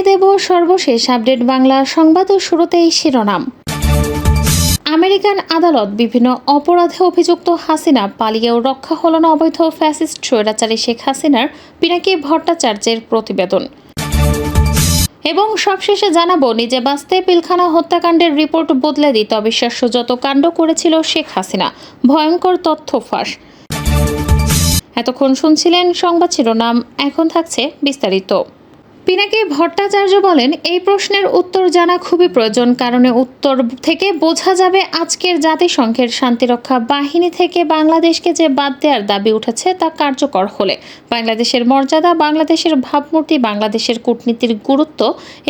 দেব সর্বশেষ আপডেট বাংলা সংবাদ ও শুরুতেই শিরোনাম। আমেরিকান আদালত বিভিন্ন অপরাধে অভিযুক্ত হাসিনা পালিয়েও রক্ষা হল না অবৈধ ফ্যাসিস্ট স্বৈরাচারী শেখ হাসিনার পিনাকি ভট্টাচার্যের প্রতিবেদন। এবং সবশেষে জানাবো, নিজে বাঁচতে পিলখানা হত্যাকাণ্ডের রিপোর্ট বদলে দিতে অবিশ্বাস্য যত কাণ্ড করেছিল শেখ হাসিনা, ভয়ঙ্কর তথ্য ফাঁস। এতক্ষণ শুনছিলেন সংবাদ শিরোনাম, এখন থাকছে বিস্তারিত। পিনাকি ভট্টাচার্য বলেন, এই প্রশ্নের উত্তর জানা খুবই প্রয়োজন, কারণ উত্তর থেকে বোঝা যাবে আজকের জাতিসংঘের শান্তিরক্ষা বাহিনী থেকে বাংলাদেশকে যে বাদ দেওয়ার দাবি উঠেছে তা কার্যকর হলে বাংলাদেশের মর্যাদা, বাংলাদেশের ভাবমূর্তি, বাংলাদেশের কূটনীতির গুরুত্ব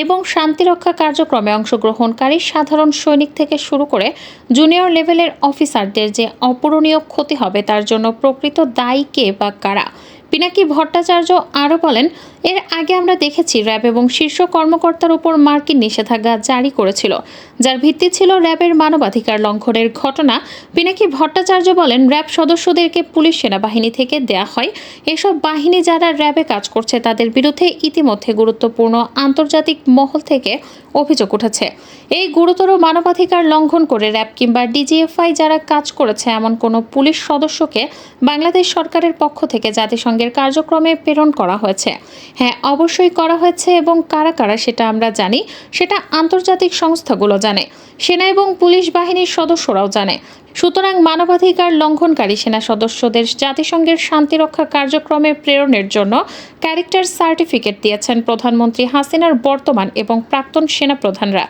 এবং শান্তিরক্ষা কার্যক্রমে অংশগ্রহণকারী সাধারণ সৈনিক থেকে শুরু করে জুনিয়র লেভেলের অফিসারদের যে অপূরণীয় ক্ষতি হবে তার জন্য প্রকৃত দায়ী কে বা কারা। পিনাকি ভট্টাচার্য আরও বলেন, এর আগে আমরা দেখেছি র্যাব এবং শীর্ষ কর্মকর্তার উপর মার্কিন নিষেধাজ্ঞা জারি করেছিল, যার ভিত্তি ছিল র্যাবের মানবাধিকার লঙ্ঘনের ঘটনা। পিনাকি ভট্টাচার্য বলেন, র্যাব সদস্যদেরকে পুলিশ সেনাবাহিনী থেকে দেয়া হয়। এসব বাহিনী যারা র্যাবে কাজ করছে তাদের বিরুদ্ধে ইতিমধ্যে গুরুত্বপূর্ণ আন্তর্জাতিক মহল থেকে অভিযোগ উঠেছে। এই গুরুতর মানবাধিকার লঙ্ঘন করে র্যাব কিংবা ডিজিএফআই যারা কাজ করেছে এমন কোনো পুলিশ সদস্যকে বাংলাদেশ সরকারের পক্ষ থেকে জাতিসংঘের কার্যক্রমে প্রেরণ করা হয়েছে। হ্যাঁ, অবশ্যই করা হয়েছে, এবং কারা কারা সেটা আমরা জানি, সেটা আন্তর্জাতিক সংস্থাগুলো জানে, সেনা এবং পুলিশ বাহিনীর সদস্যরাও জানে। সুতরাং মানবাধিকার লঙ্ঘনকারী সেনা সদস্যদের জাতিসংঘের শান্তিরক্ষা কার্যক্রমে প্রেরণের জন্য ক্যারেক্টার সার্টিফিকেট দিয়েছেন প্রধানমন্ত্রী হাসিনার বর্তমান এবং প্রাক্তন সেনা প্রধানরা।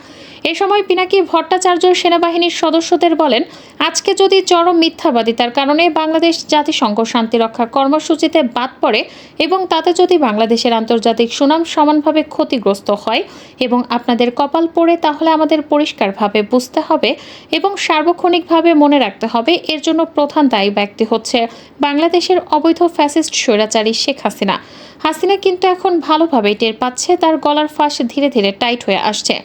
এ সময় পিনাকি ভট্টাচার্য সেনাবাহিনীর সদস্যদের বলেন, আজকে যদি চরম মিথ্যাবাদিতার কারণে বাংলাদেশ জাতিসংঘ শান্তিরক্ষা কর্মসূচিতে বাদ পড়ে এবং তাতে যদি বাংলাদেশের আন্তর্জাতিক সুনাম সমানভাবে ক্ষতিগ্রস্ত হয় এবং আপনাদের কপাল পড়ে, তাহলে আমাদের পরিষ্কারভাবে বুঝতে হবে এবং সার্বক্ষণিকভাবে মনে রাখতে হবে এর জন্য প্রধান দায়ী ব্যক্তি হচ্ছে বাংলাদেশের অবৈধ ফ্যাসিস্ট স্বৈরাচারী শেখ হাসিনা। হাসিনা কিন্তু এখন ভালোভাবেই টের পাচ্ছে তার গলার ফাঁস ধীরে ধীরে টাইট হয়ে আসছে।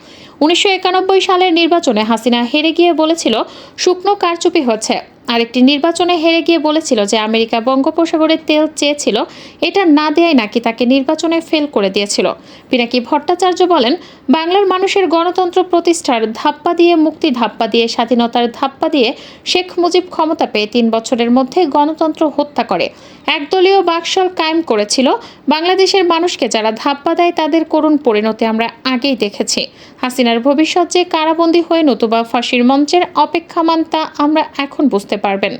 1991 সালের নির্বাচনে হাসিনা হেরে গিয়ে বলেছিল শুকনো কারচুপি হচ্ছে। আরেকটি নির্বাচনে হেরে গিয়ে বলেছিল যে আমেরিকা বঙ্গোপসাগরের তেল চেয়েছিল, এটা না দেয়াই নাকি তাকে নির্বাচনে ফেল করে দিয়েছিল। পিনাকি ভট্টাচার্য বলেন, বাংলার মানুষের গণতন্ত্র প্রতিষ্ঠার ধাপ্পা দিয়ে, মুক্তি ধাপ্পা দিয়ে, স্বাধীনতার ধাপ্পা দিয়ে শেখ মুজিব ক্ষমতা পেয়ে 3 বছরের মধ্যে গণতন্ত্র হত্যা করে একদলীয় বাকশাল কায়েম করেছিল। বাংলাদেশের মানুষকে যারা ধাপ্পা দেয় তাদের করুণ পরিণতি আমরা আগেই দেখেছি। হাসিনার ভবিষ্যৎ যে কারাবন্দী হয়ে নতুবা ফাঁসির মঞ্চের অপেক্ষামান তা আমরা এখন বুঝতে পারবেন।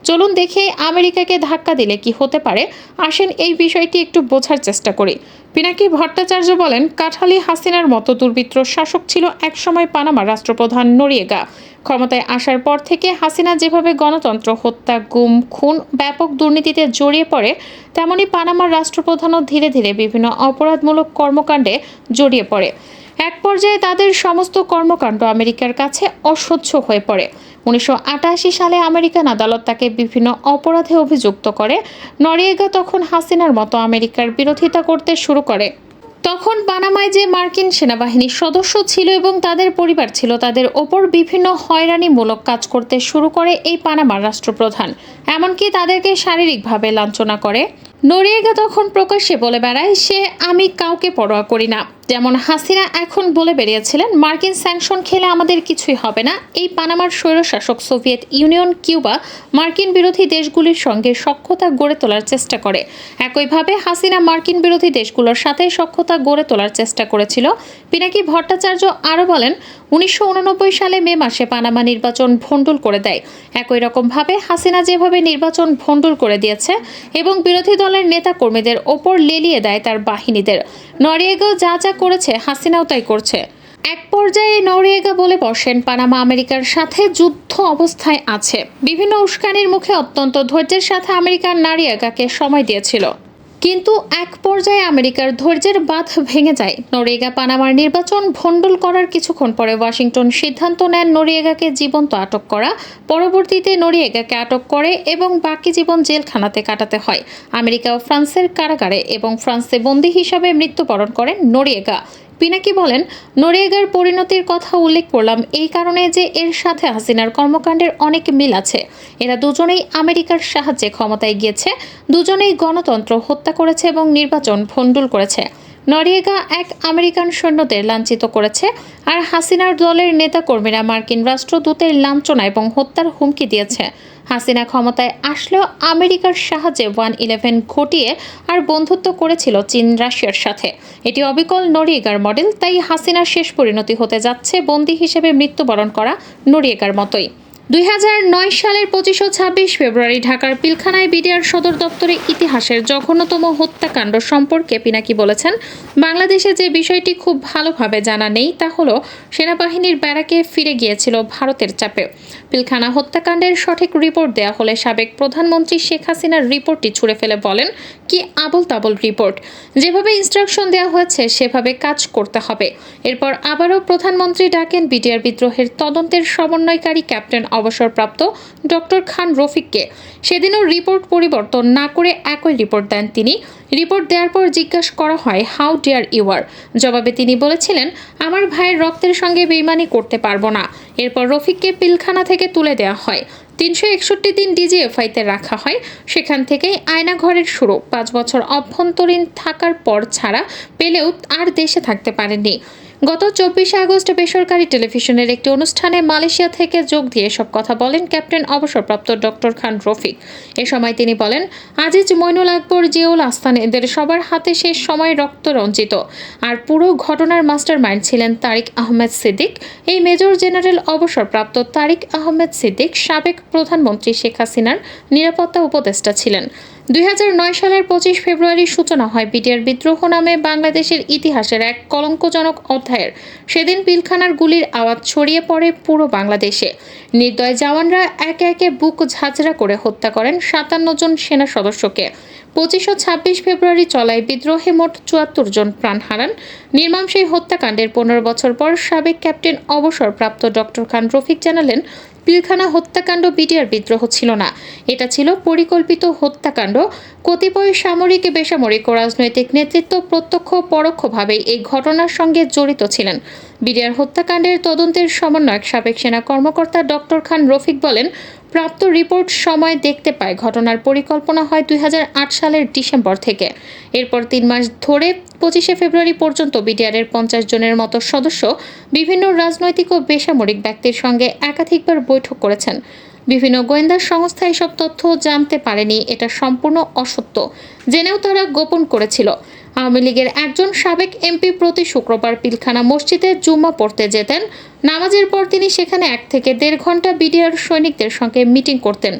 চলুন দেখে আমেরিকাকে ধাক্কা দিলে কি হতে পারে, আসেন এই বিষয়টি একটু বোঝার চেষ্টা করি। পিনাকি ভট্টাচার্য বলেন, কাঠালি হাসিনার মতো দুর্বৃত্ত শাসক ছিল একসময় পানামার রাষ্ট্রপ্রধান নরিয়েগা। ক্ষমতায় আসার পর থেকে হাসিনা যেভাবে গণতন্ত্র হত্যা, গুম, খুন, ব্যাপক দুর্নীতিতে জড়িয়ে পড়ে, তেমনি পানামার রাষ্ট্রপ্রধানও ধীরে ধীরে বিভিন্ন অপরাধমূলক কর্মকাণ্ডে জড়িয়ে পড়ে। এক পর্যায়ে তাদের সমস্ত কর্মকাণ্ড আমেরিকার কাছে অসহ্য হয়ে পড়ে। 1988 সালে আমেরিকান আদালত তাকে বিভিন্ন অপরাধে অভিযুক্ত করে। নরিয়েগা তখন হাসিনার মতো আমেরিকার বিরোধিতা করতে শুরু করে। তখন পানামায় যে মার্কিন সেনাবাহিনীর সদস্য ছিল এবং তাদের পরিবার ছিল, তাদের ওপর বিভিন্ন হয়রানিমূলক কাজ করতে শুরু করে এই পানামার রাষ্ট্রপ্রধান, এমনকি তাদেরকে শারীরিকভাবে লাঞ্ছনা করে। নরিয়েগা তখন প্রকাশ্যে বলে বেড়ায় সে আমি কাউকে পরোয়া করি না, যেমন হাসিনা এখন বলে বেরিয়েছিলেন মার্কিন স্যাংশন খেলে আমাদের কিছুই হবে না। এই পানামার স্বৈরশাসক সোভিয়েত ইউনিয়ন, কিউবা মার্কিন বিরোধী দেশগুলির সঙ্গে সখ্যতা গড়ে তোলার চেষ্টা করে। একইভাবে হাসিনা মার্কিন বিরোধী দেশগুলোর সাথে সখ্যতা গড়ে তোলার চেষ্টা করেছিল। পিনাকি ভট্টাচার্য আরও বলেন, 1989 সালে মে মাসে পানামা নির্বাচন ভণ্ডুল করে দেয়। একই রকমভাবে হাসিনা যেভাবে নির্বাচন ভণ্ডুল করে দিয়েছে এবং বিরোধী দলের নেতা কর্মীদের ওপর লেলিয়ে দেয় তার বাহিনীদের, নরিয়েগা যা যা করেছে হাসিনাও তাই করছে। এক পর্যায়ে নরিয়েগা বলে বসেন পানামা আমেরিকার সাথে যুদ্ধ অবস্থায় আছে। বিভিন্ন উস্কানির মুখে অত্যন্ত ধৈর্যের সাথে আমেরিকার নরিয়েগাকে সময় দিয়েছিল, কিন্তু এক পর্যায়ে আমেরিকার ধৈর্যের বাঁধ ভেঙে যায়। নরিয়েগা পানামার নির্বাচন ভণ্ডুল করার কিছুক্ষণ পরে ওয়াশিংটন সিদ্ধান্ত নেন নরিয়েগাকে জীবন্ত আটক করা। পরবর্তীতে নরিয়েগাকে আটক করে এবং বাকি জীবন জেলখানাতে কাটাতে হয় আমেরিকা ও ফ্রান্সের কারাগারে, এবং ফ্রান্সে বন্দী হিসাবে মৃত্যুবরণ করেন নরিয়েগা। পিনাকি বলেন, নরিয়েগার পরিণতির কথা উল্লেখ করলাম এই কারণে যে এর সাথে হাসিনার কর্মকাণ্ডের অনেক মিল আছে। এরা দুজনেই আমেরিকার সাহায্যে ক্ষমতায় গিয়েছে, দুজনেই গণতন্ত্র হত্যা করেছে এবং নির্বাচন ভণ্ডুল করেছে। নরিয়েগা এক আমেরিকান সৈন্যদের লাঞ্ছিত করেছে, আর হাসিনার দলের নেতাকর্মীরা মার্কিন রাষ্ট্রদূতের লাঞ্ছনা এবং হত্যার হুমকি দিয়েছে। হাসিনা ক্ষমতায় আসলেও আমেরিকার সাহায্যে 1/11 ঘটিয়ে আর বন্ধুত্ব করেছিল চীন রাশিয়ার সাথে। এটি অবিকল নরিয়েগার মডেল, তাই হাসিনার শেষ পরিণতি হতে যাচ্ছে বন্দী হিসেবে মৃত্যুবরণ করা নরিয়েগার মতোই। 2009 সালের 25 ও 26 ফেব্রুয়ারি ঢাকার পিলখানায় বিডিআর সদর দপ্তরে ইতিহাসের জঘন্যতম হত্যাকাণ্ড সম্পর্কে পিনাকি বলেছেন, বাংলাদেশে যে বিষয়টি খুব ভালোভাবে জানা নেই তা হলো সেনাবাহিনীর ব্যারাকে ফিরে গিয়েছিল ভারতের চাপে। পিলখানা হত্যাকাণ্ডের সঠিক রিপোর্ট দেয়া হলে সাবেক প্রধানমন্ত্রী শেখ হাসিনার রিপোর্টটি ছুঁড়ে ফেলে বলেন, কি আবোল তাবোল রিপোর্ট, যেভাবে ইনস্ট্রাকশন দেওয়া হয়েছে সেভাবে কাজ করতে হবে। এরপর আবারও প্রধানমন্ত্রী ডাকেন বিডিআর বিদ্রোহের তদন্তের সমন্বয়কারী ক্যাপ্টেন অবসরপ্রাপ্ত ডক্টর খান রফিককে। সেদিনও রিপোর্ট পরিবর্তন না করে একই রিপোর্ট দেন তিনি। রিপোর্ট দেওয়ার পর জিজ্ঞাসা করা হয়, হাউ ডেয়ার ইউ আর। জবাবে তিনি বলেছিলেন, আমার ভাইয়ের রক্তের সঙ্গে বেইমানি করতে পারবো না। এরপর রফিককে পিলখানা থেকে তুলে দেওয়া হয়। 361 দিন ডিজিএফআইতে রাখা হয়। সেখান থেকেই আয়নাঘরের শুরু। 5 বছর অভ্যন্তরীণ থাকার পর ছাড়া পেলেও আর দেশে থাকতে পারেননি। গত 24 আগস্ট বেসরকারি টেলিভিশনের একটি অনুষ্ঠানে মালয়েশিয়া থেকে যোগ দিয়ে সব কথা বলেন ক্যাপ্টেন অবসরপ্রাপ্ত ডক্টর খান রফিক। এ সময় তিনি বলেন, আজিজ, মইনুল আকবর, জিয়াউল আহসান এদের সবার হাতে শেষ সময় রক্ত রঞ্জিত। আর পুরো ঘটনার মাস্টারমাইন্ড ছিলেন তারিক আহমেদ সিদ্দিক। এই মেজর জেনারেল অবসরপ্রাপ্ত তারিক আহমেদ সিদ্দিক সাবেক প্রধানমন্ত্রী শেখ হাসিনার নিরাপত্তা উপদেষ্টা ছিলেন। 2009 সালের 25 ফেব্রুয়ারি সূচনা হয় বিডিআর বিদ্রোহ নামে বাংলাদেশের ইতিহাসের এক কলঙ্কজনক অধ্যায়ের। সেদিন পিলখানার গুলির আওয়াজ ছড়িয়ে পড়ে পুরো বাংলাদেশে। নির্দয় জওয়ানরা একে একে বুক ঝাঁঝরা করে হত্যা করেন 57 জন সেনা সদস্যকে। 25 ও 26 ফেব্রুয়ারি চলায় বিদ্রোহে মোট 74 জন প্রাণ হারান। নির্মম সেই হত্যাকাণ্ডের 15 বছর পর সাবেক ক্যাপ্টেন অবসরপ্রাপ্ত ডক্টর খান রফিক জানালেন, পিলখানা হত্যাকাণ্ড বিডিআর বিদ্রোহ ছিল না, এটা ছিল পরিকল্পিত হত্যাকাণ্ড। কতিপয় সামরিক, বেসামরিক ও রাজনৈতিক নেতৃত্ব প্রত্যক্ষ পরোক্ষভাবে এই ঘটনার সঙ্গে জড়িত ছিলেন। বিডিআর হত্যাকাণ্ডের তদন্তের সমন্বয়ক সাবেক সেনা কর্মকর্তা ডক্টর খান রফিক বলেন, প্রাপ্ত রিপোর্ট সময় দেখতে পায় ঘটনার পরিকল্পনা হয় 2008 সালের ডিসেম্বর থেকে। এরপর 3 মাস ধরে 25 ফেব্রুয়ারি পর্যন্ত বিডিআরের 50 জনের মতো সদস্য বিভিন্ন রাজনৈতিক ও বেসামরিক ব্যক্তির সঙ্গে একাধিকবার বৈঠক করেছেন। বিভিন্ন গোয়েন্দা সংস্থা এসব তথ্য জানতে পারেনি, এটা সম্পূর্ণ অসত্য। জেনেও তারা গোপন করেছিল। আওয়ামী লীগের একজন সাবেক এমপি প্রতি শুক্রবার পিলখানা মসজিদে জুম্মা পড়তে যেতেন। নামাজের পর তিনি সেখানে 1 থেকে 1.5 ঘন্টা বিডিআর সৈনিকদের সঙ্গে মিটিং করতেন।